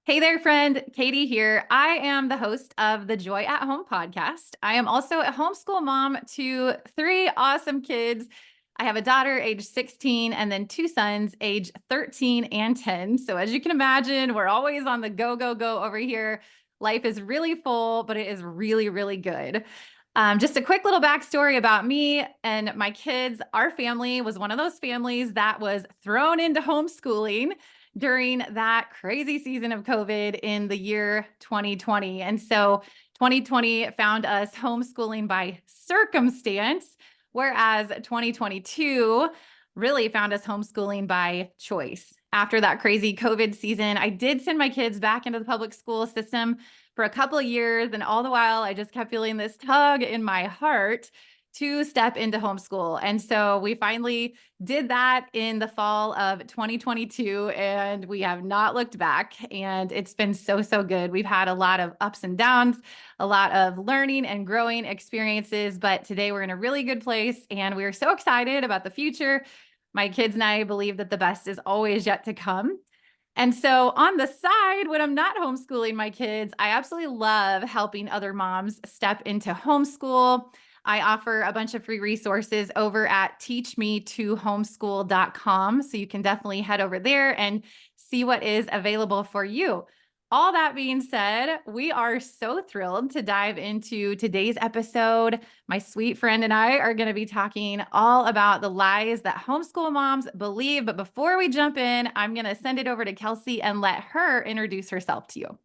Hey there, friend. Katie here. I am the host of the Joy at Home podcast. I am also a homeschool mom to three awesome kids. I have a daughter age 16 and then two sons age 13 and 10. So as you can imagine, we're always on the go, go, go over here. Life is really full, but it is really, really good. Just a quick little backstory about me and my kids. Our family was one of those families that was thrown into homeschooling during that crazy season of COVID in the year 2020. And so 2020 found us homeschooling by circumstance, whereas 2022 really found us homeschooling by choice. After that crazy COVID season, I did send my kids back into the public school system for a couple of years. And all the while, I just kept feeling this tug in my heart to step into homeschool. And so we finally did that in the fall of 2022, and we have not looked back. And it's been so, so good. We've had a lot of ups and downs, a lot of learning and growing experiences, but today we're in a really good place, and we're so excited about the future. My kids and I believe that the best is always yet to come. And so on the side, when I'm not homeschooling my kids, I absolutely love helping other moms step into homeschool. I offer a bunch of free resources over at teachme2homeschool.com. So you can definitely head over there and see what is available for you. All that being said, we are so thrilled to dive into today's episode. My sweet friend and I are going to be talking all about the lies that homeschool moms believe. But before we jump in, I'm going to send it over to Kelsey and let her introduce herself to you.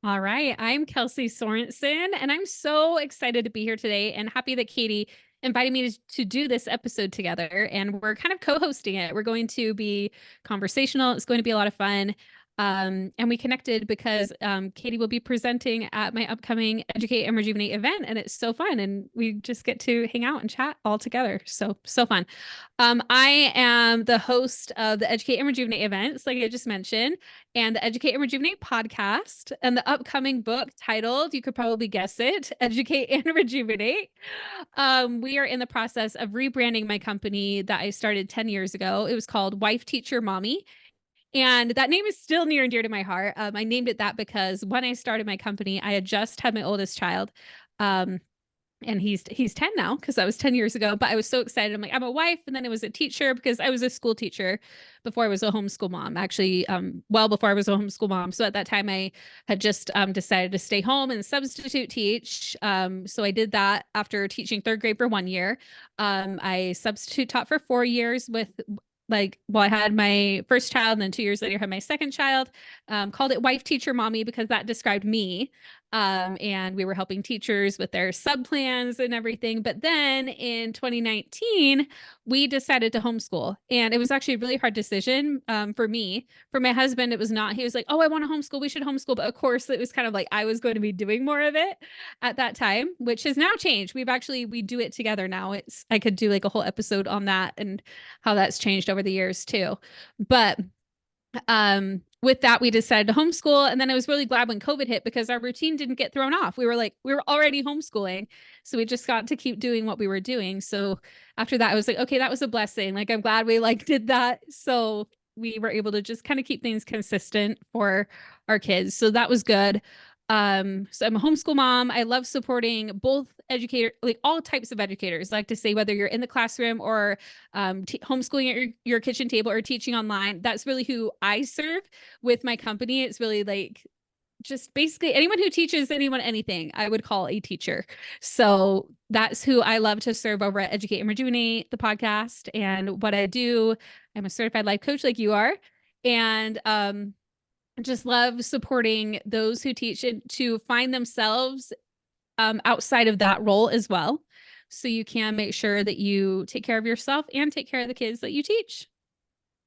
All right. I'm Kelsey Sorenson, and I'm so excited to be here today and happy that Katie invited me to do this episode together. And we're kind of co-hosting it. We're going to be conversational. It's going to be a lot of fun. And we connected because Katie will be presenting at my upcoming Educate and Rejuvenate event, and it's so fun. And we just get to hang out and chat all together. So fun. I am the host of the Educate and Rejuvenate events, like I just mentioned, and the Educate and Rejuvenate podcast, and the upcoming book titled, you could probably guess it, Educate and Rejuvenate. We are in the process of rebranding my company that I started 10 years ago. It was called Wife, Teacher, Mommy. And that name is still near and dear to my heart. I named it that because when I started my company, I had just had my oldest child. And he's 10 now because that was 10 years ago. But I was so excited. I'm like, I'm a wife. And then I was a teacher because I was a school teacher before I was a homeschool mom, actually, well before I was a homeschool mom. So at that time, I had just decided to stay home and substitute teach. So I did that after teaching third grade for 1 year. I substitute taught for 4 years with I had my first child, and then 2 years later, I had my second child. Called it Wife, Teacher, Mommy because that described me. And we were helping teachers with their sub plans and everything. But then in 2019, we decided to homeschool. And it was actually a really hard decision for me. For my husband, it was not. He was like, oh, I want to homeschool. We should homeschool. But of course, it was kind of like I was going to be doing more of it at that time, which has now changed. We do it together now. I could do like a whole episode on that and how that's changed over the years too. But with that, we decided to homeschool. And then I was really glad when COVID hit because our routine didn't get thrown off. We were already homeschooling. So we just got to keep doing what we were doing. So after that, I was like, okay, that was a blessing. Like, I'm glad we did that. So we were able to just kind of keep things consistent for our kids. So that was good. So I'm a homeschool mom. I love supporting both like all types of educators. I like to say whether you're in the classroom or homeschooling at your kitchen table or teaching online, that's really who I serve with my company. It's really like just basically anyone who teaches anyone anything, I would call a teacher. So that's who I love to serve over at Educate and Rejuvenate, the podcast. And what I do, I'm a certified life coach like you are. And just love supporting those who teach it to find themselves outside of that role as well. So you can make sure that you take care of yourself and take care of the kids that you teach.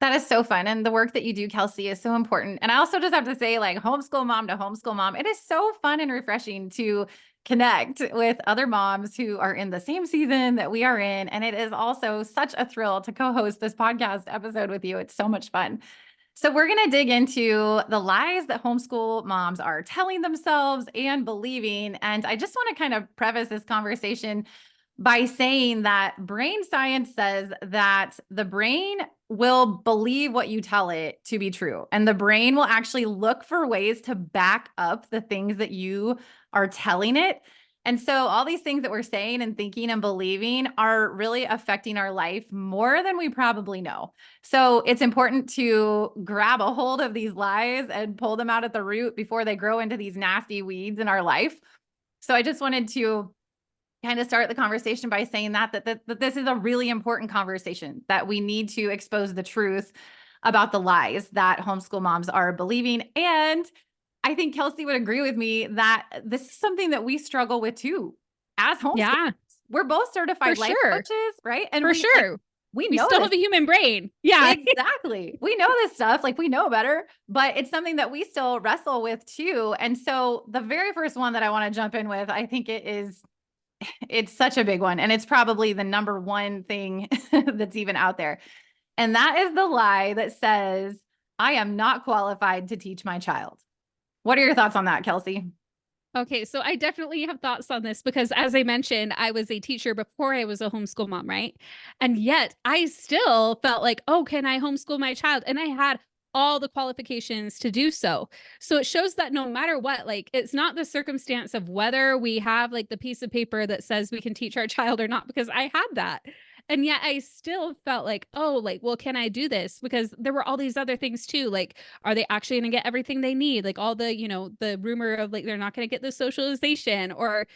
That is so fun. And the work that you do, Kelsey, is so important. And I also just have to say, like, homeschool mom to homeschool mom, it is so fun and refreshing to connect with other moms who are in the same season that we are in. And it is also such a thrill to co-host this podcast episode with you. It's so much fun. So we're going to dig into the lies that homeschool moms are telling themselves and believing. And I just want to kind of preface this conversation by saying that brain science says that the brain will believe what you tell it to be true. And the brain will actually look for ways to back up the things that you are telling it. And so all these things that we're saying and thinking and believing are really affecting our life more than we probably know. So it's important to grab a hold of these lies and pull them out at the root before they grow into these nasty weeds in our life. So I just wanted to kind of start the conversation by saying that this is a really important conversation, that we need to expose the truth about the lies that homeschool moms are believing. And I think Kelsey would agree with me that this is something that we struggle with too as homeschoolers. Yeah, We're both for certified life sure. coaches, right? And For sure. we We know still this. have a human brain. Yeah. Exactly. We know this stuff, like we know better, but it's something that we still wrestle with too. And so the very first one that I want to jump in with, I think it's such a big one. And it's probably the number one thing that's even out there. And that is the lie that says, I am not qualified to teach my child. What are your thoughts on that, Kelsey? Okay, so I definitely have thoughts on this because, as I mentioned, I was a teacher before I was a homeschool mom, right? And yet I still felt like, oh, can I homeschool my child? And I had all the qualifications to do so. So it shows that no matter what, like, it's not the circumstance of whether we have like the piece of paper that says we can teach our child or not, because I had that. And yet I still felt like, oh, like, well, can I do this? Because there were all these other things too. Like, are they actually going to get everything they need? Like all the, the rumor of like, they're not going to get the socialization or,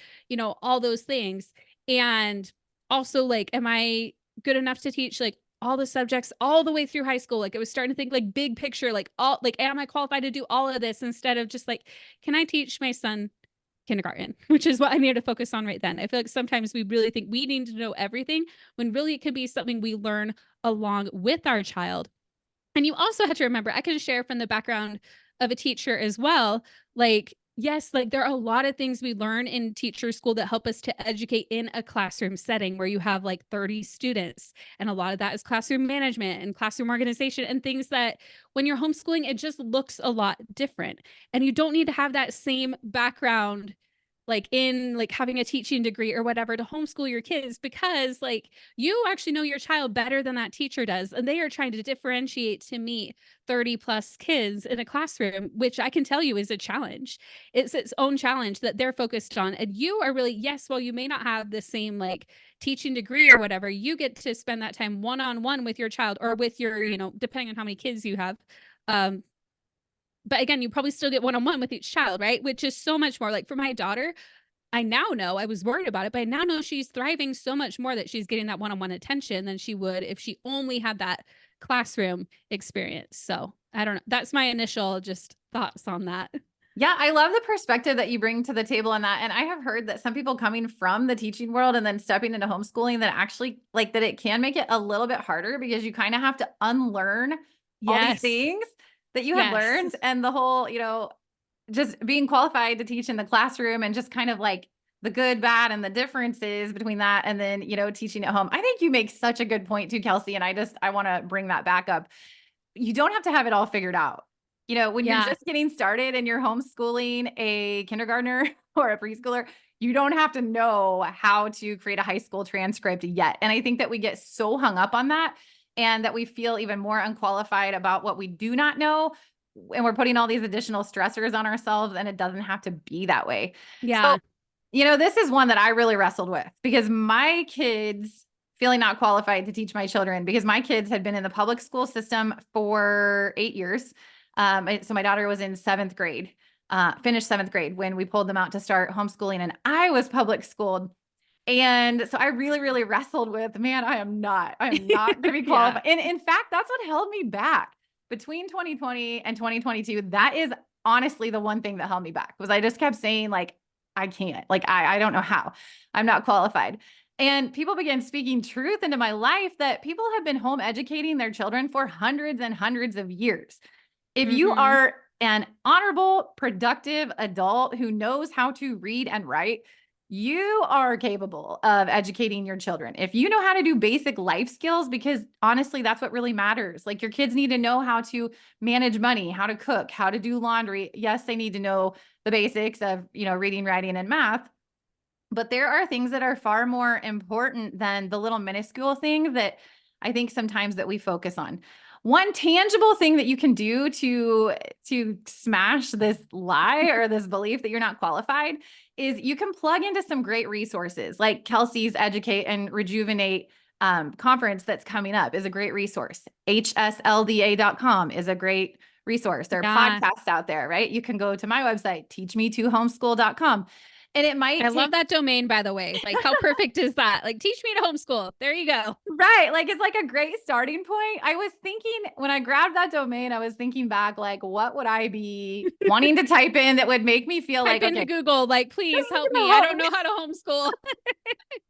all those things. And also like, am I good enough to teach like all the subjects all the way through high school? Like, I was starting to think like big picture, like all, like, am I qualified to do all of this instead of just like, can I teach my son kindergarten, which is what I needed to focus on right then. I feel like sometimes we really think we need to know everything when really it could be something we learn along with our child. And you also have to remember, I can share from the background of a teacher as well. Like, yes, like there are a lot of things we learn in teacher school that help us to educate in a classroom setting where you have like 30 students. And a lot of that is classroom management and classroom organization and things that when you're homeschooling, it just looks a lot different. And you don't need to have that same background like in like having a teaching degree or whatever to homeschool your kids, because like you actually know your child better than that teacher does, and they are trying to differentiate to meet 30 plus kids in a classroom, which I can tell you is a challenge. It's its own challenge that they're focused on, and you are really, yes, well, you may not have the same like teaching degree or whatever, you get to spend that time one-on-one with your child or with your, depending on how many kids you have. But again, you probably still get one-on-one with each child, right? Which is so much more. Like for my daughter, I now know, I was worried about it, but I now know she's thriving so much more that she's getting that one-on-one attention than she would if she only had that classroom experience. So I don't know. That's my initial just thoughts on that. Yeah, I love the perspective that you bring to the table on that. And I have heard that some people coming from the teaching world and then stepping into homeschooling, that actually like that it can make it a little bit harder because you kind of have to unlearn all these Yes. things that you had Yes. learned, and the whole, just being qualified to teach in the classroom and just kind of like the good, bad, and the differences between that and then, teaching at home. I think you make such a good point too, Kelsey. And I want to bring that back up. You don't have to have it all figured out. When you're Yeah. just getting started and you're homeschooling a kindergartner or a preschooler, you don't have to know how to create a high school transcript yet. And I think that we get so hung up on that, and that we feel even more unqualified about what we do not know. And we're putting all these additional stressors on ourselves, and it doesn't have to be that way. So, Yeah. this is one that I really wrestled with because my kids feeling not qualified to teach my children, because my kids had been in the public school system for 8 years. So my daughter was in seventh grade, finished seventh grade when we pulled them out to start homeschooling, and I was public schooled. And so I really, really wrestled with, man, I am not going to be Yeah. qualified. And in fact, that's what held me back between 2020 and 2022. That is honestly the one thing that held me back, was I just kept saying like, I can't, like, I don't know how. I'm not qualified. And people began speaking truth into my life that people have been home educating their children for hundreds and hundreds of years. If you Mm-hmm. are an honorable, productive adult who knows how to read and write, you are capable of educating your children. If you know how to do basic life skills, because honestly, that's what really matters. Like your kids need to know how to manage money, how to cook, how to do laundry. Yes, they need to know the basics of, reading, writing, and math. But there are things that are far more important than the little minuscule thing that I think sometimes that we focus on. One tangible thing that you can do to smash this lie or this belief that you're not qualified is you can plug into some great resources like Kelsey's Educate and Rejuvenate conference that's coming up is a great resource. HSLDA.com is a great resource. There are Yeah. podcasts out there, right? You can go to my website, teachme2homeschool.com. And it might I take love that domain, by the way. Like, how perfect is that? Like, teach me to homeschool. There you go. right. Like it's like a great starting point. I was thinking when I grabbed that domain, I was thinking back, like, what would I be wanting to type in that would make me feel Type like, into okay, Google, like, this please is help gonna me. I help don't me. know how to homeschool.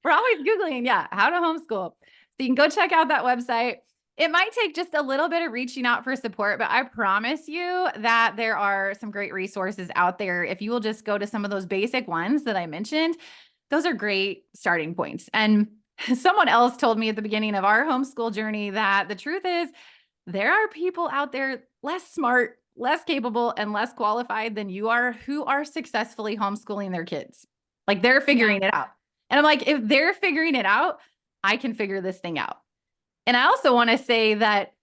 We're always Googling, yeah, how to homeschool. So you can go check out that website. It might take just a little bit of reaching out for support, but I promise you that there are some great resources out there. If you will just go to some of those basic ones that I mentioned, those are great starting points. And someone else told me at the beginning of our homeschool journey that the truth is there are people out there less smart, less capable, and less qualified than you are who are successfully homeschooling their kids. Like they're Yeah. figuring it out. And I'm like, if they're figuring it out, I can figure this thing out. And I also want to say that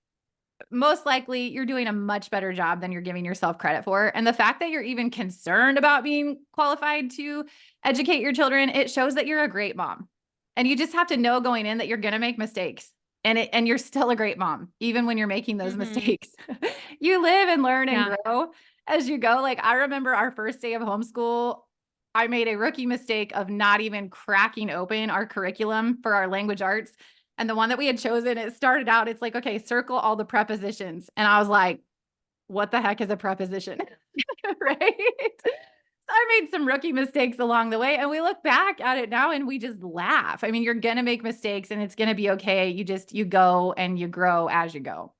most likely you're doing a much better job than you're giving yourself credit for. And the fact that you're even concerned about being qualified to educate your children, it shows that you're a great mom. And you just have to know going in that you're going to make mistakes. And you're still a great mom, even when you're making those Mm-hmm. mistakes. You live and learn and Yeah. grow as you go. Like I remember our first day of homeschool, I made a rookie mistake of not even cracking open our curriculum for our language arts. And the one that we had chosen, it started out, it's like, okay, circle all the prepositions. And I was like, what the heck is a preposition? Right? So I made some rookie mistakes along the way. And we look back at it now and we just laugh. I mean, you're going to make mistakes and it's going to be okay. You go and you grow as you go.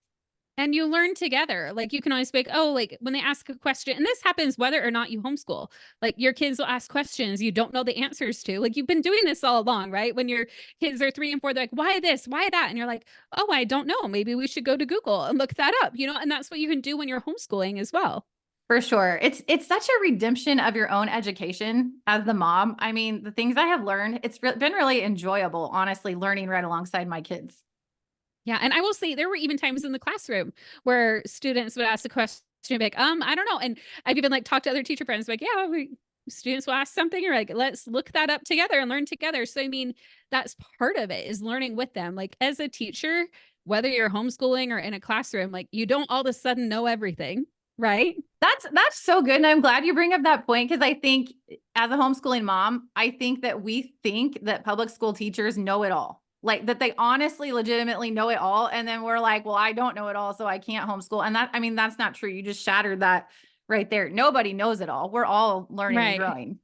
And you learn together. Like you can always be like, oh, like when they ask a question, and this happens whether or not you homeschool, like your kids will ask questions you don't know the answers to. Like you've been doing this all along, right? When your kids are 3 and 4, they're like, why this? Why that? And you're like, oh, I don't know. Maybe we should go to Google and look that up, and that's what you can do when you're homeschooling as well. For sure. It's such a redemption of your own education as the mom. I mean, the things I have learned, been really enjoyable, honestly, learning right alongside my kids. Yeah. And I will say there were even times in the classroom where students would ask the question, like, I don't know. And I've even like talked to other teacher friends, like, yeah, students will ask something or like, let's look that up together and learn together. So, I mean, that's part of it is learning with them. Like as a teacher, whether you're homeschooling or in a classroom, like you don't all of a sudden know everything, right? That's so good. And I'm glad you bring up that point because I think as a homeschooling mom, I think that we think that public school teachers know it all. Like that they honestly, legitimately know it all. And then we're like, well, I don't know it all, so I can't homeschool. And I mean, that's not true. You just shattered that right there. Nobody knows it all. We're all learning and Right. growing.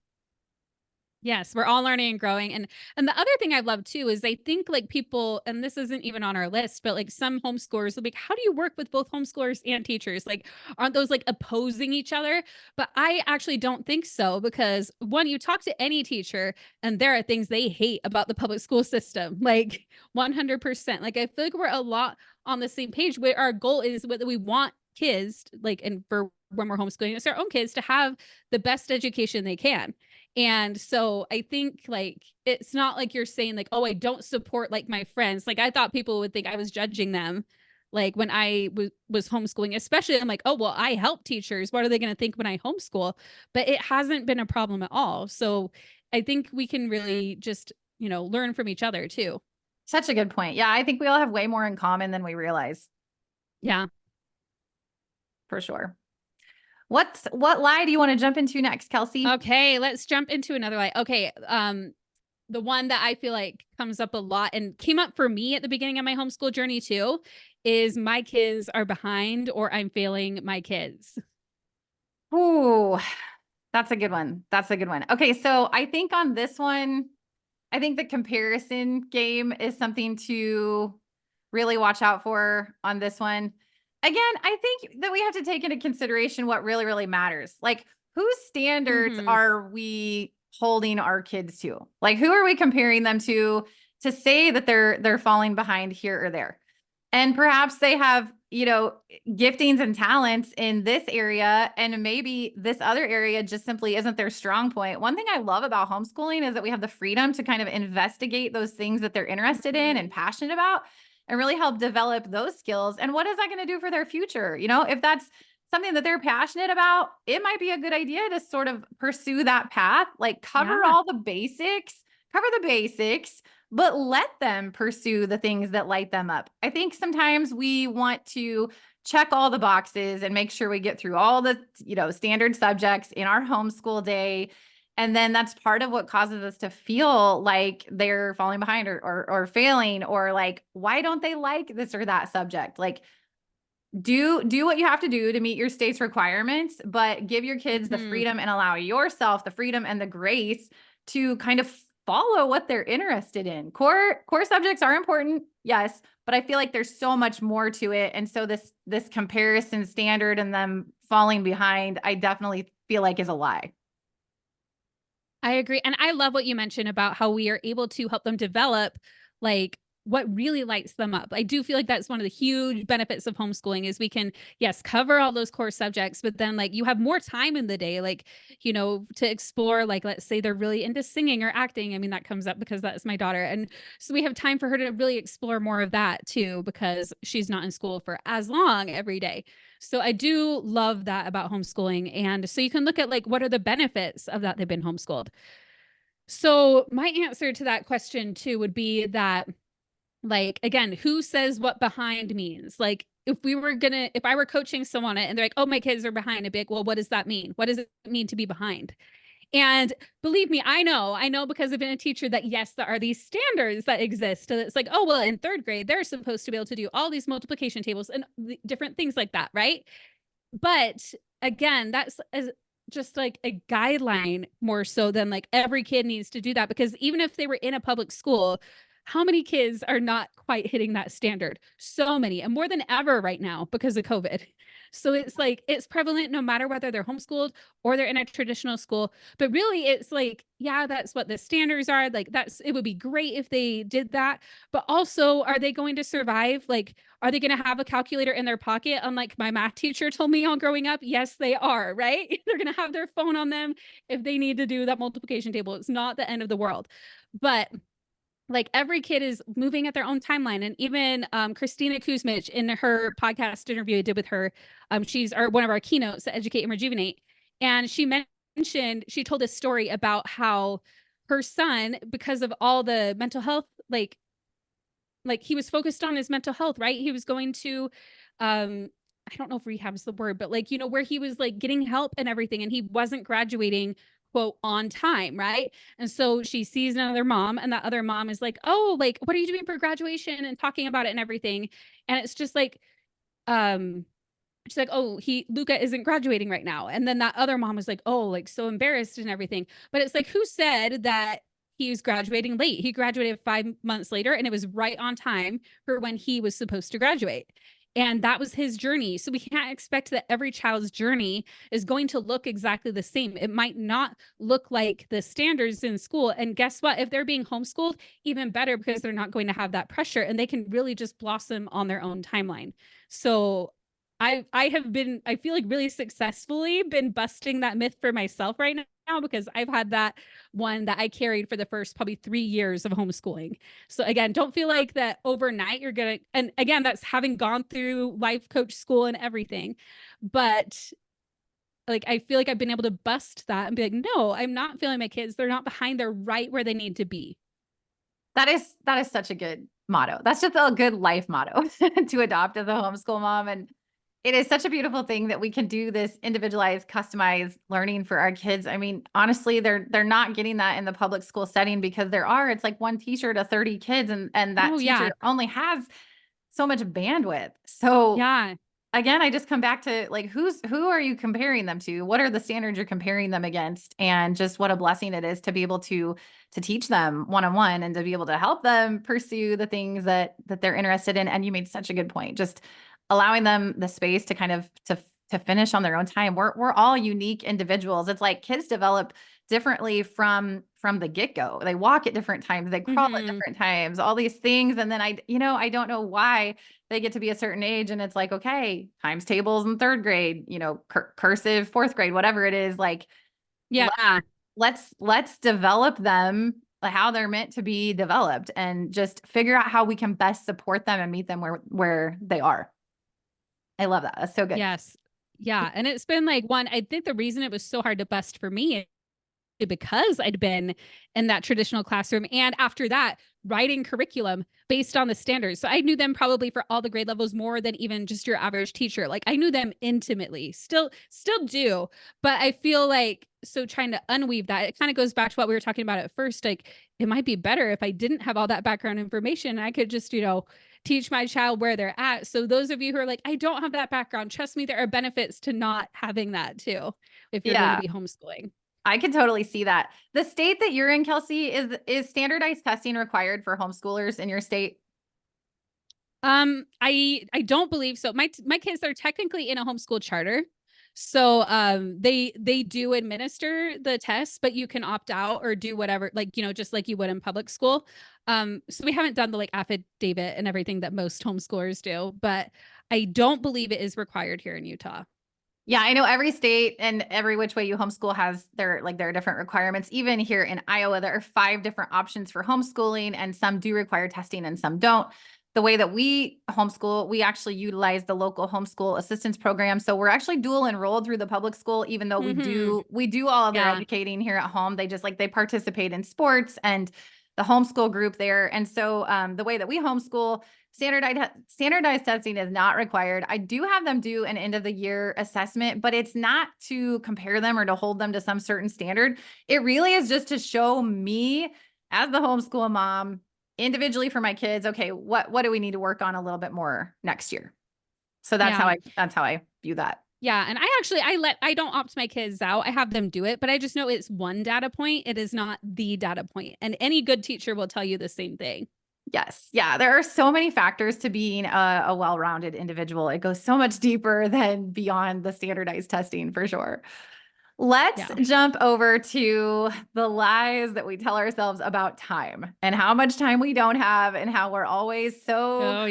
Yes, we're all learning and growing. And the other thing I love too is I think like people, and this isn't even on our list, but like some homeschoolers will be like, how do you work with both homeschoolers and teachers? Like, aren't those like opposing each other? But I actually don't think so because one, you talk to any teacher and there are things they hate about the public school system, like 100%. Like I feel like we're a lot on the same page where our goal is that we want kids, like, and for when we're homeschooling, it's our own kids to have the best education they can. And so I think like it's not like you're saying like, oh, I don't support like my friends. Like I thought people would think I was judging them. Like when I was homeschooling, especially I'm like, oh, well, I help teachers. What are they going to think when I homeschool? But it hasn't been a problem at all. So I think we can really just, learn from each other too. Such a good point. Yeah, I think we all have way more in common than we realize, Yeah. for sure. What lie do you want to jump into next, Kelsey? Okay, let's jump into another lie. Okay, the one that I feel like comes up a lot and came up for me at the beginning of my homeschool journey too is my kids are behind or I'm failing my kids. Ooh, that's a good one. That's a good one. Okay, so I think on this one, I think the comparison game is something to really watch out for on this one. Again, I think that we have to take into consideration what really, really matters. Like, whose standards Mhm. are we holding our kids to? Like, who are we comparing them to say that they're falling behind here or there? And perhaps they have giftings and talents in this area, and maybe this other area just simply isn't their strong point. One thing I love about homeschooling is that we have the freedom to kind of investigate those things that they're interested in and passionate about and really help develop those skills. And what is that going to do for their future? If that's something that they're passionate about, it might be a good idea to sort of pursue that path, like cover all the basics, but let them pursue the things that light them up. I think sometimes we want to check all the boxes and make sure we get through all the, standard subjects in our homeschool day. And then that's part of what causes us to feel like they're falling behind or failing, or like, why don't they like this or that subject? Like, do what you have to do to meet your state's requirements, but give your kids the freedom and allow yourself the freedom and the grace to kind of follow what they're interested in. Core subjects are important, yes, but I feel like there's so much more to it. And so this comparison standard and them falling behind, I definitely feel like is a lie. I agree. And I love what you mentioned about how we are able to help them develop like what really lights them up. I do feel like that's one of the huge benefits of homeschooling is we can, yes, cover all those core subjects, but then like you have more time in the day, like, to explore, like, let's say they're really into singing or acting. I mean, that comes up because that's my daughter. And so we have time for her to really explore more of that too, because she's not in school for as long every day. So I do love that about homeschooling. And so you can look at like, what are the benefits of that they've been homeschooled? So my answer to that question too would be that, like, again, who says what behind means? Like, if I were coaching someone and they're like, oh, my kids are behind, I'd be like, well, what does that mean? What does it mean to be behind? And believe me, I know because I've been a teacher that yes, there are these standards that exist. And it's like, oh, well, in third grade, they're supposed to be able to do all these multiplication tables and different things like that. Right. But again, that's just like a guideline more so than like every kid needs to do that. Because even if they were in a public school, how many kids are not quite hitting that standard? So many, and more than ever right now because of COVID. So it's like, it's prevalent no matter whether they're homeschooled or they're in a traditional school. But really, it's like, yeah, that's what the standards are. Like, it would be great if they did that. But also, are they going to survive? Like, are they going to have a calculator in their pocket? Unlike my math teacher told me on growing up, yes, they are, right? They're going to have their phone on them if they need to do that multiplication table. It's not the end of the world. But like every kid is moving at their own timeline. And even Christina Kuzmich in her podcast interview I did with her, she's one of our keynotes at Educate and Rejuvenate. And she told a story about how her son, because of all the mental health, like he was focused on his mental health, right? He was going to, I don't know if rehab's the word, but like, where he was like getting help and everything, and he wasn't graduating quote on time, right? And so she sees another mom, and that other mom is like, oh, like, what are you doing for graduation, and talking about it and everything. And it's just like, she's like, oh, Luca isn't graduating right now. And then that other mom was like, oh, like so embarrassed and everything. But it's like, who said that he was graduating late? He graduated 5 months later, and it was right on time for when he was supposed to graduate. And that was his journey. So we can't expect that every child's journey is going to look exactly the same. It might not look like the standards in school. And guess what? If they're being homeschooled, even better, because they're not going to have that pressure and they can really just blossom on their own timeline. So I feel like really successfully been busting that myth for myself right now, because I've had that one that I carried for the first probably 3 years of homeschooling. So again, don't feel like that overnight you're gonna, and again, that's having gone through life coach school and everything. But like, I feel like I've been able to bust that and be like, no, I'm not feeling my kids. They're not behind. They're right where they need to be. That is such a good motto. That's just a good life motto to adopt as a homeschool mom. And it is such a beautiful thing that we can do this individualized, customized learning for our kids. I mean, honestly, they're not getting that in the public school setting, because it's like one teacher to 30 kids, and that teacher only has so much bandwidth. So yeah. Again, I just come back to like, who are you comparing them to? What are the standards you're comparing them against? And just what a blessing it is to be able to teach them one-on-one and to be able to help them pursue the things that they're interested in. And you made such a good point, just allowing them the space to kind of to finish on their own time. We're all unique individuals. It's like kids develop differently from the get-go. They walk at different times, they crawl at different times, all these things. And then I don't know why they get to be a certain age and it's like, okay, times tables in third grade, cursive fourth grade, whatever it is, like, Yeah. let's develop them how they're meant to be developed and just figure out how we can best support them and meet them where they are. I love that. That's so good. Yes. Yeah. And it's been like I think the reason it was so hard to bust for me because I'd been in that traditional classroom. And after that, writing curriculum based on the standards. So I knew them probably for all the grade levels more than even just your average teacher. Like I knew them intimately, still do. But I feel like, so trying to unweave that, it kind of goes back to what we were talking about at first. Like it might be better if I didn't have all that background information and I could just, teach my child where they're at. So those of you who are like, I don't have that background, trust me, there are benefits to not having that too, if you're going to be homeschooling. I can totally see that. The state that you're in, Kelsey, is standardized testing required for homeschoolers in your state? I don't believe so. My kids are technically in a homeschool charter. So they do administer the tests, but you can opt out or do whatever, like, just like you would in public school. So we haven't done the like affidavit and everything that most homeschoolers do, but I don't believe it is required here in Utah. Yeah, I know every state and every which way you homeschool has there are different requirements. Even here in Iowa, there are 5 different options for homeschooling, and some do require testing and some don't. The way that we homeschool, we actually utilize the local homeschool assistance program. So we're actually dual enrolled through the public school, even though we do all of their educating here at home. They they participate in sports and the homeschool group there. And so the way that we homeschool, standardized testing is not required. I do have them do an end of the year assessment, but it's not to compare them or to hold them to some certain standard. It really is just to show me as the homeschool mom individually for my kids, okay, what do we need to work on a little bit more next year? So that's how I view that. Yeah. And I don't opt my kids out. I have them do it, but I just know it's one data point. It is not the data point. And any good teacher will tell you the same thing. Yes. Yeah. There are so many factors to being a well-rounded individual. It goes so much deeper than beyond the standardized testing for sure. Let's jump over to the lies that we tell ourselves about time and how much time we don't have and how we're always so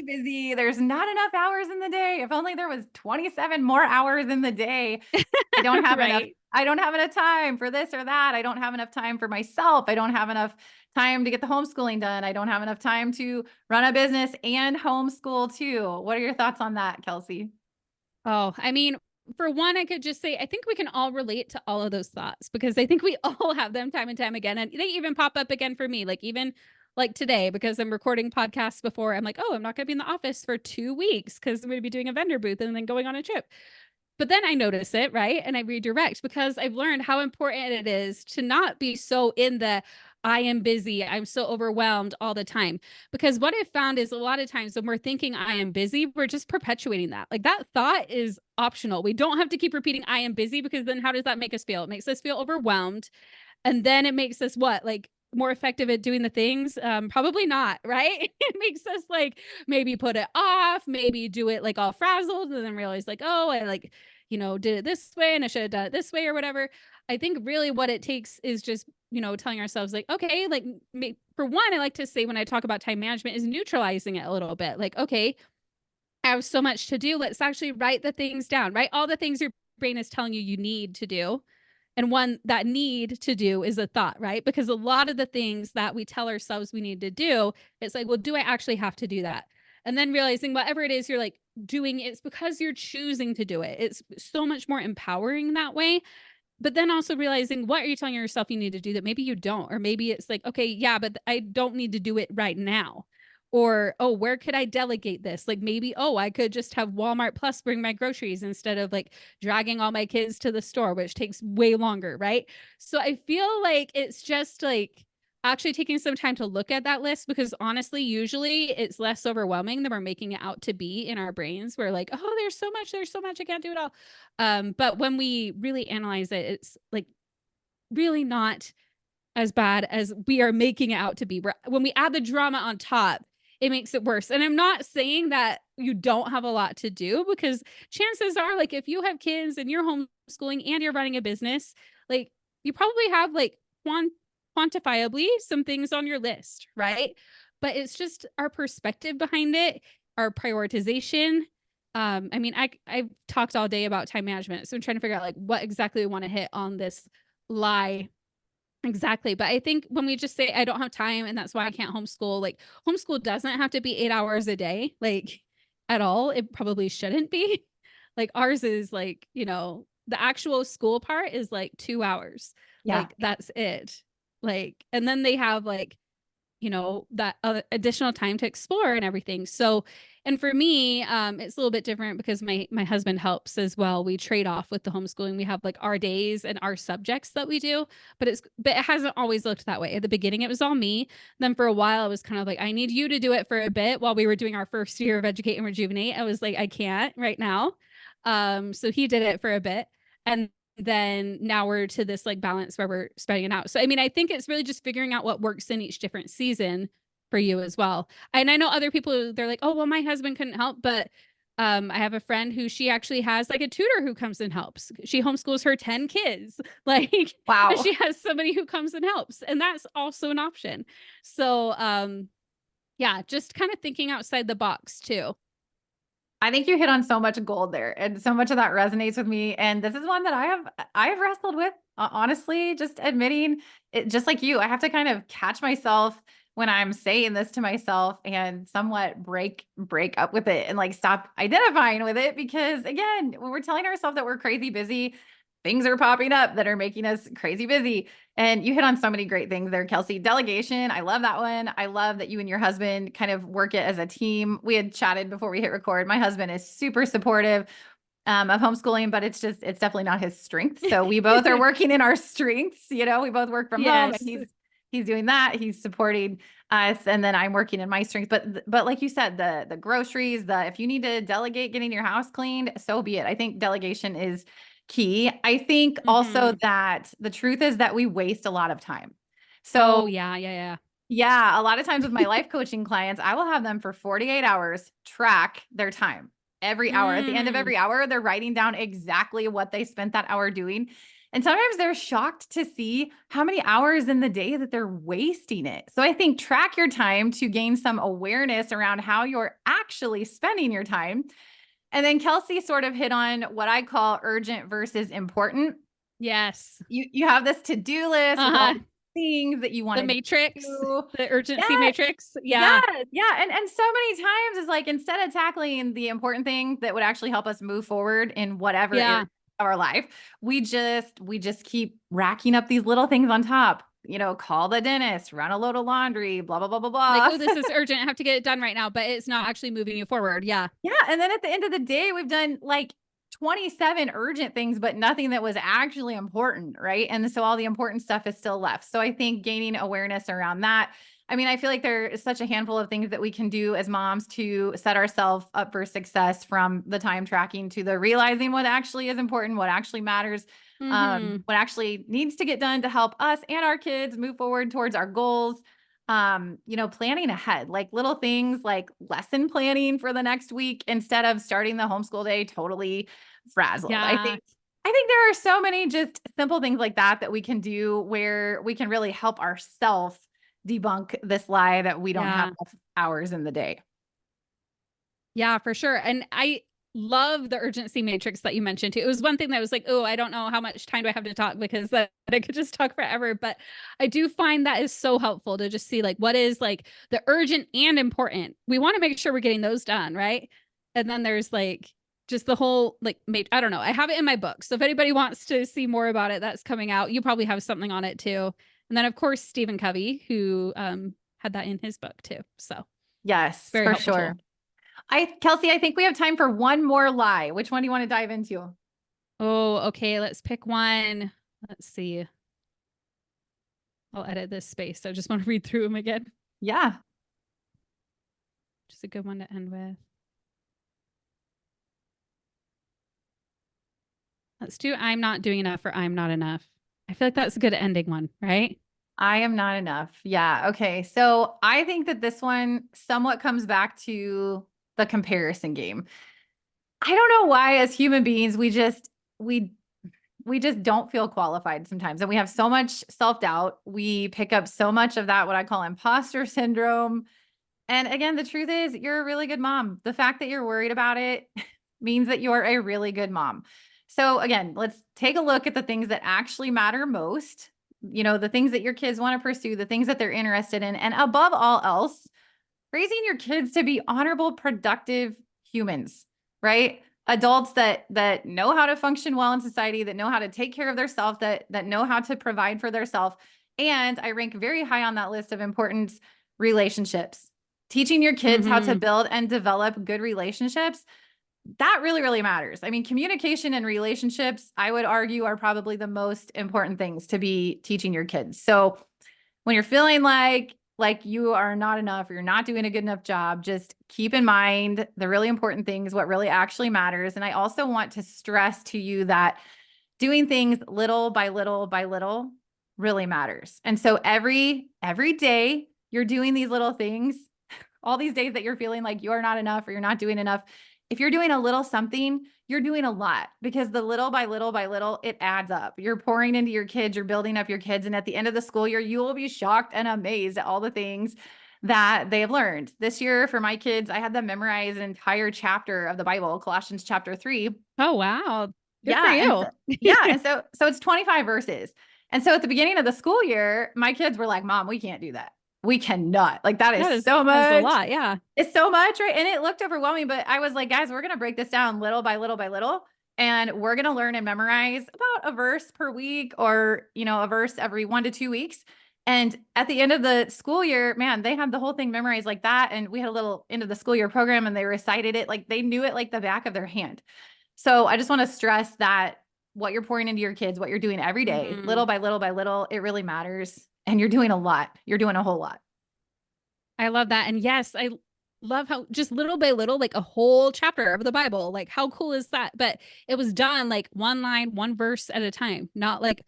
busy. There's not enough hours in the day. If only there was 27 more hours in the day. I don't have enough. I don't have enough time for this or that. I don't have enough time for myself. I don't have enough time to get the homeschooling done. I don't have enough time to run a business and homeschool too. What are your thoughts on that, Kelsey? Oh, I mean, for one, I could just say, I think we can all relate to all of those thoughts because I think we all have them time and time again. And they even pop up again for me, like even like today, because I'm recording podcasts before I'm like, oh, I'm not going to be in the office for 2 weeks because I'm going to be doing a vendor booth and then going on a trip. But then I notice it, right? And I redirect because I've learned how important it is to not be so in the I am busy, I'm so overwhelmed all the time. Because what I've found is a lot of times when we're thinking I am busy, we're just perpetuating that. Like that thought is optional. We don't have to keep repeating I am busy because then how does that make us feel? It makes us feel overwhelmed. And then it makes us what? Like more effective at doing the things? Probably not, right? It makes us like maybe put it off, maybe do it like all frazzled and then realize like, oh, I like, did it this way and I should have done it this way or whatever. I think really what it takes is just, telling ourselves like, okay, like for one, I like to say when I talk about time management is neutralizing it a little bit. Like, okay, I have so much to do. Let's actually write the things down, right? All the things your brain is telling you need to do. And one that need to do is a thought, right? Because a lot of the things that we tell ourselves we need to do, it's like, well, do I actually have to do that? And then realizing whatever it is you're like doing, it's because you're choosing to do it. It's so much more empowering that way. But then also realizing what are you telling yourself you need to do that maybe you don't, or maybe it's like, okay, yeah, but I don't need to do it right now. Or, oh, where could I delegate this? Like maybe, oh, I could just have Walmart Plus bring my groceries instead of like dragging all my kids to the store, which takes way longer, right? So I feel like it's just like actually taking some time to look at that list because honestly, usually it's less overwhelming than we're making it out to be in our brains. We're like, oh, there's so much, I can't do it all. But when we really analyze it, it's like really not as bad as we are making it out to be. When we add the drama on top, it makes it worse. And I'm not saying that you don't have a lot to do because chances are like if you have kids and you're homeschooling and you're running a business, like you probably have like quantifiably some things on your list, right? But it's just our perspective behind it, our prioritization. I mean, I've talked all day about time management, so I'm trying to figure out like what exactly we want to hit on this lie. Exactly. But I think when we just say, I don't have time and that's why I can't homeschool, like homeschool doesn't have to be 8 hours a day, like at all. It probably shouldn't be. Like ours is like, the actual school part is like 2 hours. Yeah. Like that's it. Like, and then they have like that additional time to explore and everything. So, and for me, it's a little bit different because my husband helps as well. We trade off with the homeschooling. We have like our days and our subjects that we do, but it hasn't always looked that way. At the beginning, it was all me. Then for a while, I was kind of like, I need you to do it for a bit while we were doing our first year of Educate and Rejuvenate. I was like, I can't right now. So he did it for a bit. And then now we're to this like balance where we're spreading it out. So, I mean, I think it's really just figuring out what works in each different season for you as well. And I know other people, they're like, oh, well, my husband couldn't help, but I have a friend who she actually has like a tutor who comes and helps. She homeschools her 10 kids, like, and Wow. she has somebody who comes and helps. And that's also an option. So, yeah, just kind of thinking outside the box too. I think you hit on so much gold there, and so much of that resonates with me. And this is one that I have wrestled with, honestly, just admitting it, just like you, I have to kind of catch myself when I'm saying this to myself and somewhat break up with it and like stop identifying with it. Because again, when we're telling ourselves that we're crazy busy, things are popping up that are making us crazy busy. And you hit on so many great things there, Kelsey. Delegation. I love that one. I love that you and your husband kind of work it as a team. We had chatted before we hit record. My husband is super supportive of homeschooling, but it's definitely not his strength. So we both are working in our strengths. We both work from home, and Yes. he's doing that. He's supporting us, and then I'm working in my strengths. But like you said, the groceries, if you need to delegate getting your house cleaned, so be it. I think delegation is key. I think also Mm-hmm. that the truth is that we waste a lot of time. Oh, So yeah, yeah, yeah, a lot of times with my life coaching clients, I will have them for 48 hours track their time every yeah. hour. At the end of every hour, they're writing down exactly what they spent that hour doing. And sometimes they're shocked to see how many hours in the day that they're wasting it. So I think track your time to gain some awareness around how you're actually spending your time. And then Kelsey sort of hit on what I call urgent versus important. Yes. You have this to-do list with all Uh-huh. the things that you want The to matrix, do. the urgency Yeah, matrix. Yeah. yes, yeah, and so many times it's like instead of tackling the important thing that would actually help us move forward in whatever area Yeah. of our life, we just keep racking up these little things on top. Call the dentist, run a load of laundry, blah blah blah blah Like, blah. oh, this is urgent. I have to get it done right now, but it's not actually moving you forward. Yeah. Yeah, and then at the end of the day, we've done like 27 urgent things, but nothing that was actually important, right? And so all the important stuff is still left. So I think gaining awareness around that. I mean, I feel like there is such a handful of things that we can do as moms to set ourselves up for success, from the time tracking to the realizing what actually is important, what actually matters, Mm-hmm. what actually needs to get done to help us and our kids move forward towards our goals. Planning ahead, like little things like lesson planning for the next week instead of starting the homeschool day totally frazzled. I Yeah. think I think there are so many just simple things like that we can do where we can really help ourselves debunk this lie that we don't have Yeah. enough hours in the day. Yeah, for sure. And I love the urgency matrix that you mentioned too. It was one thing that was like, oh, I don't know how much time do I have to talk, because that I could just talk forever. But I do find that is so helpful to just see like what is like the urgent and important. We want to make sure we're getting those done, right? And then there's like just the whole like I don't know. I have it in my book. So if anybody wants to see more about it, that's coming out. You probably have something on it too. And then of course Stephen Covey, who had that in his book too. So Yes, very for helpful sure. tool. Kelsey, I think we have time for one more lie. Which one do you want to dive into? Oh, okay. Let's pick one. Let's see. I'll edit this space. I just want to read through them again. Yeah. Just a good one to end with. Let's do I'm not doing enough, or I'm not enough. I feel like that's a good ending one, right? I am not enough. Yeah. Okay. So I think that this one somewhat comes back to the comparison game. I don't know why, as human beings, we we just don't feel qualified sometimes. And we have so much self-doubt. We pick up so much of that, what I call imposter syndrome. And again, the truth is you're a really good mom. The fact that you're worried about it means that you're a really good mom. So again, let's take a look at the things that actually matter most, the things that your kids want to pursue, the things that they're interested in. And above all else, raising your kids to be honorable, productive humans, right? Adults that know how to function well in society, that know how to take care of themselves, that know how to provide for themselves. And I rank very high on that list of importance, relationships. Teaching your kids how to build and develop good relationships, that really, really matters. I mean, communication and relationships, I would argue, are probably the most important things to be teaching your kids. So when you're feeling like you are not enough or you're not doing a good enough job, just keep in mind the really important things, what really actually matters. And I also want to stress to you that doing things little by little by little really matters. And so every day you're doing these little things, all these days that you're feeling like you're not enough or you're not doing enough, if you're doing a little something, you're doing a lot, because the little by little by little, it adds up. You're pouring into your kids, you're building up your kids. And at the end of the school year, you will be shocked and amazed at all the things that they have learned. This year for my kids, I had them memorize an entire chapter of the Bible, Colossians chapter 3. Oh, wow. Good for Yeah. And you. so, yeah. And so it's 25 verses. And so at the beginning of the school year, my kids were like, Mom, we can't do that. We cannot. Like, that is so That is a much. lot. Yeah. It's so much, right? And it looked overwhelming, but I was like, guys, we're going to break this down little by little by little. And we're going to learn and memorize about a verse per week, or, a verse every 1 to 2 weeks. And at the end of the school year, man, they had the whole thing memorized like that. And we had a little end of the school year program and they recited it. Like, they knew it like the back of their hand. So I just want to stress that what you're pouring into your kids, what you're doing every day, little by little by little, it really matters. And you're doing a lot. You're doing a whole lot. I love that. And yes, I love how just little by little, like a whole chapter of the Bible, like how cool is that? But it was done like one line, one verse at a time, not like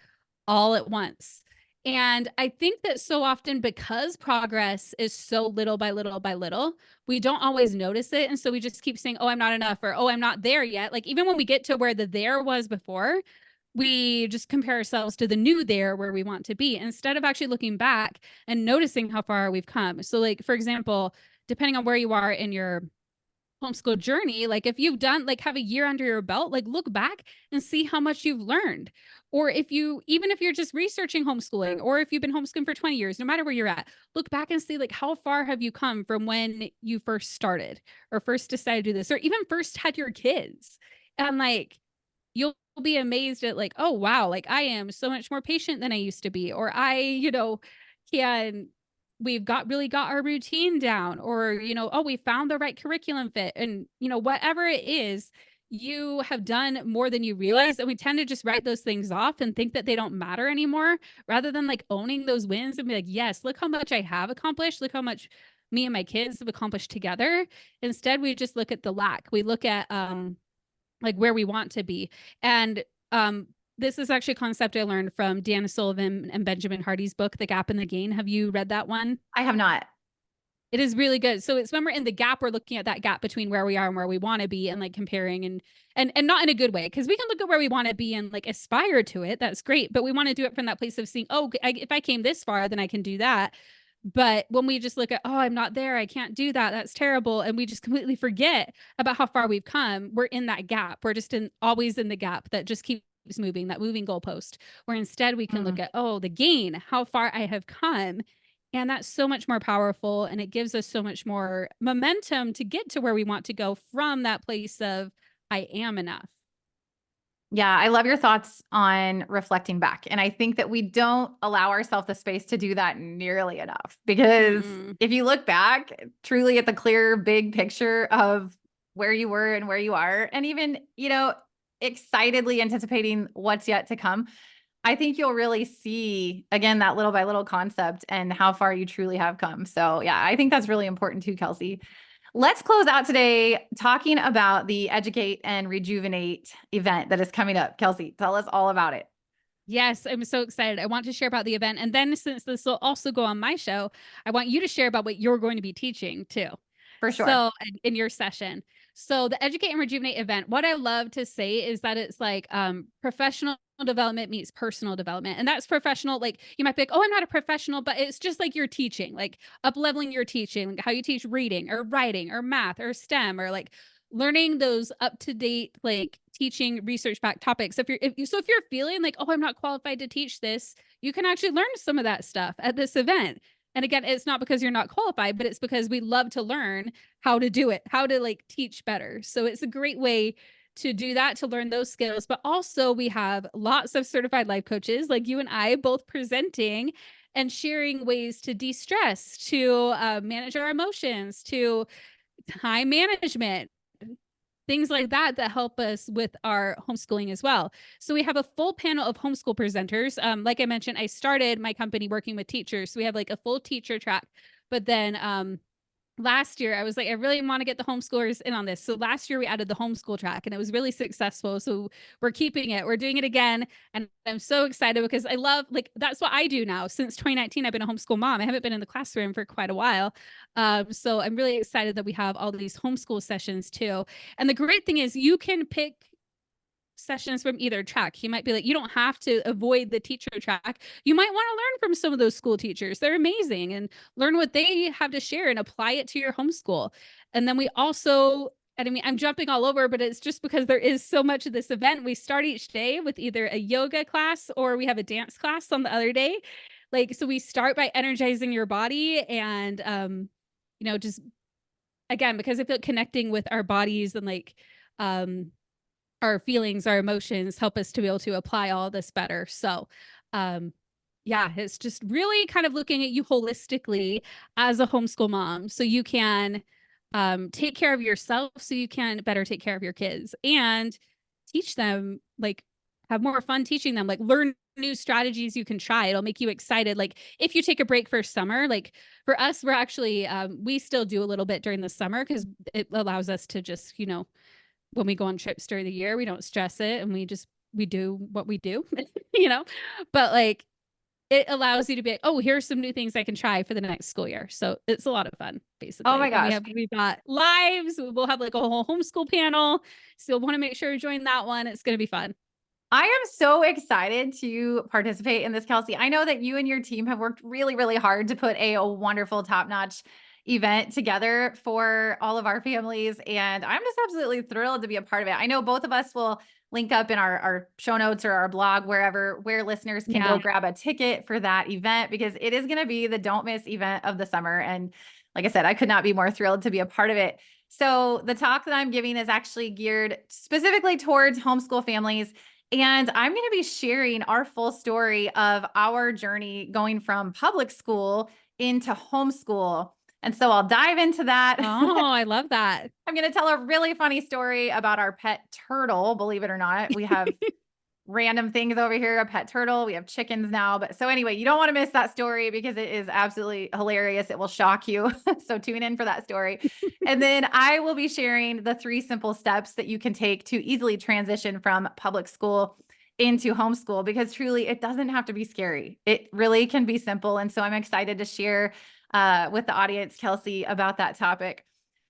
all at once. And I think that so often, because progress is so little by little by little, we don't always notice it. And so we just keep saying, oh, I'm not enough, or, oh, I'm not there yet. Like, even when we get to where the there was before, we just compare ourselves to the new there where we want to be, instead of actually looking back and noticing how far we've come. So, like, for example, depending on where you are in your homeschool journey, like if you've done, like, have a year under your belt, like look back and see how much you've learned. Or if you're just researching homeschooling, or if you've been homeschooling for 20 years, no matter where you're at, look back and see, like, how far have you come from when you first started or first decided to do this, or even first had your kids. And like, you'll be amazed at, like, oh, wow, like I am so much more patient than I used to be, or we've got our routine down, or, oh, we found the right curriculum fit, and, whatever it is, you have done more than you realize. And we tend to just write those things off and think that they don't matter anymore, rather than like owning those wins and be like, yes, look how much I have accomplished. Look how much me and my kids have accomplished together. Instead, we just look at the lack. We look at, like, where we want to be. And this is actually a concept I learned from Dan Sullivan and Benjamin Hardy's book, The Gap and the Gain. Have you read that one? I have not. It is really good. So it's when we're in the gap, we're looking at that gap between where we are and where we want to be, and like comparing, and not in a good way, because we can look at where we want to be and like aspire to it. That's great. But we want to do it from that place of seeing, oh, if I came this far, then I can do that. But when we just look at, oh, I'm not there, I can't do that, that's terrible, and we just completely forget about how far we've come, we're in that gap. We're just always in the gap that just keeps moving, that moving goalpost, where instead we can look at, oh, the gain, how far I have come. And that's so much more powerful. And it gives us so much more momentum to get to where we want to go from that place of, I am enough. Yeah, I love your thoughts on reflecting back. And I think that we don't allow ourselves the space to do that nearly enough, because if you look back truly at the clear, big picture of where you were and where you are, and even, excitedly anticipating what's yet to come, I think you'll really see, again, that little by little concept and how far you truly have come. So yeah, I think that's really important too, Kelsey. Let's close out today talking about the Educate and Rejuvenate event that is coming up. Kelsey, tell us all about it. Yes, I'm so excited. I want to share about the event. And then, since this will also go on my show, I want you to share about what you're going to be teaching too. For sure. So in your session. So the Educate and Rejuvenate event, what I love to say is that it's like professional development meets personal development. And that's professional. Like you might be like, oh, I'm not a professional, but it's just like you're teaching, like up leveling your teaching, like how you teach reading or writing or math or STEM or like learning those up to date, like teaching research backed topics. If you're feeling like, oh, I'm not qualified to teach this, you can actually learn some of that stuff at this event. And again, it's not because you're not qualified, but it's because we love to learn how to do it, how to like teach better. So it's a great way to do that, to learn those skills. But also we have lots of certified life coaches like you and I both presenting and sharing ways to de-stress, to manage our emotions, to time management, things like that that help us with our homeschooling as well. So we have a full panel of homeschool presenters. Like I mentioned, I started my company working with teachers. So we have like a full teacher track, but then last year I was like, I really want to get the homeschoolers in on this. So last year we added the homeschool track and it was really successful. So we're keeping it. We're doing it again. And I'm so excited because I love, like, that's what I do now. Since 2019, I've been a homeschool mom. I haven't been in the classroom for quite a while. So I'm really excited that we have all these homeschool sessions too. And the great thing is you can pick sessions from either track. You might be like, you don't have to avoid the teacher track. You might want to learn from some of those school teachers. They're amazing, and learn what they have to share and apply it to your homeschool. And then we also, and I mean, I'm jumping all over, but it's just because there is so much of this event. We start each day with either a yoga class or we have a dance class on the other day. Like, so we start by energizing your body and, just again, because I feel connecting with our bodies and like, our feelings, our emotions help us to be able to apply all this better. So, yeah, it's just really kind of looking at you holistically as a homeschool mom so you can take care of yourself so you can better take care of your kids and teach them, like have more fun teaching them, like learn new strategies you can try. It'll make you excited. Like if you take a break for summer, like for us, we're actually, we still do a little bit during the summer because it allows us to just, when we go on trips during the year, we don't stress it and we do what we do, but like it allows you to be like, oh, here's some new things I can try for the next school year. So it's a lot of fun, basically. Oh my gosh. And we've got lives. We'll have like a whole homeschool panel. So you'll want to make sure you join that one. It's going to be fun. I am so excited to participate in this, Kelsey. I know that you and your team have worked really, really hard to put a wonderful top-notch event together for all of our families. And I'm just absolutely thrilled to be a part of it. I know both of us will link up in our show notes or our blog, where listeners can go grab a ticket for that event, because it is going to be the don't miss event of the summer. And like I said, I could not be more thrilled to be a part of it. So the talk that I'm giving is actually geared specifically towards homeschool families. And I'm going to be sharing our full story of our journey going from public school into homeschool. And so I'll dive into that. Oh, I love that. I'm going to tell a really funny story about our pet turtle. Believe it or not, we have random things over here, a pet turtle. We have chickens now. But so anyway, you don't want to miss that story because it is absolutely hilarious. It will shock you. So tune in for that story. And then I will be sharing the 3 simple steps that you can take to easily transition from public school into homeschool, because truly it doesn't have to be scary. It really can be simple. And so I'm excited to share with the audience, Kelsey, about that topic.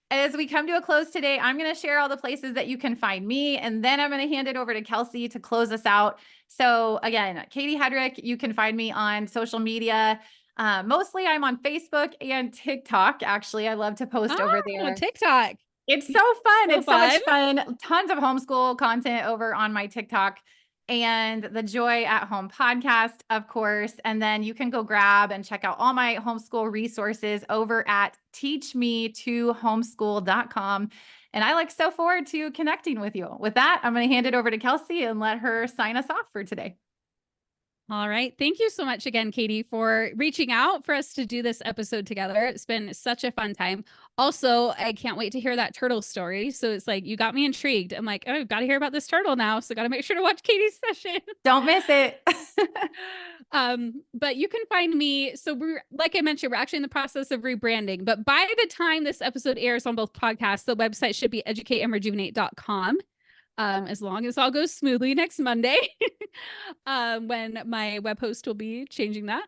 As we come to a close today, I'm going to share all the places that you can find me, and then I'm going to hand it over to Kelsey to close us out. So again, Katie Hedrick, you can find me on social media. Mostly I'm on Facebook and TikTok. Actually, I love to post over there. TikTok. It's so fun. It's so much fun. Tons of homeschool content over on my TikTok, and the Joy at Home podcast, of course. And then you can go grab and check out all my homeschool resources over at teachme2homeschool.com. And I look so forward to connecting with you. With that, I'm going to hand it over to Kelsey and let her sign us off for today. All right. Thank you so much again, Katie, for reaching out for us to do this episode together. It's been such a fun time. Also, I can't wait to hear that turtle story. So it's like, you got me intrigued. I'm like, oh, got to hear about this turtle now. So got to make sure to watch Katie's session. Don't miss it. But you can find me. So we're, like I mentioned, we're actually in the process of rebranding, but by the time this episode airs on both podcasts, the website should be educateandrejuvenate.com. As long as all goes smoothly next Monday, when my web host will be changing that.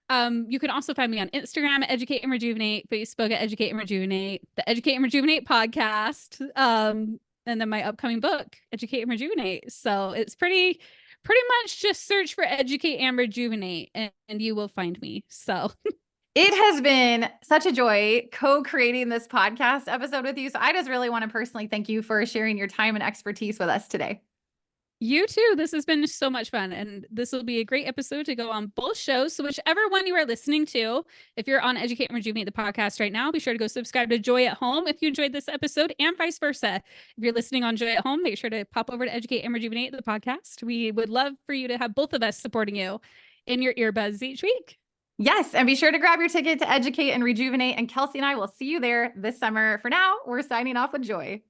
You can also find me on Instagram at Educate and Rejuvenate, Facebook at Educate and Rejuvenate, the Educate and Rejuvenate podcast, and then my upcoming book, Educate and Rejuvenate. So it's pretty much just search for Educate and Rejuvenate, and you will find me. So it has been such a joy co-creating this podcast episode with you. So I just really want to personally thank you for sharing your time and expertise with us today. You too. This has been so much fun. And this will be a great episode to go on both shows. So whichever one you are listening to, if you're on Educate and Rejuvenate the podcast right now, be sure to go subscribe to Joy at Home if you enjoyed this episode, and vice versa. If you're listening on Joy at Home, make sure to pop over to Educate and Rejuvenate the podcast. We would love for you to have both of us supporting you in your earbuds each week. Yes. And be sure to grab your ticket to Educate and Rejuvenate. And Kelsey and I will see you there this summer. For now, we're signing off with Joy.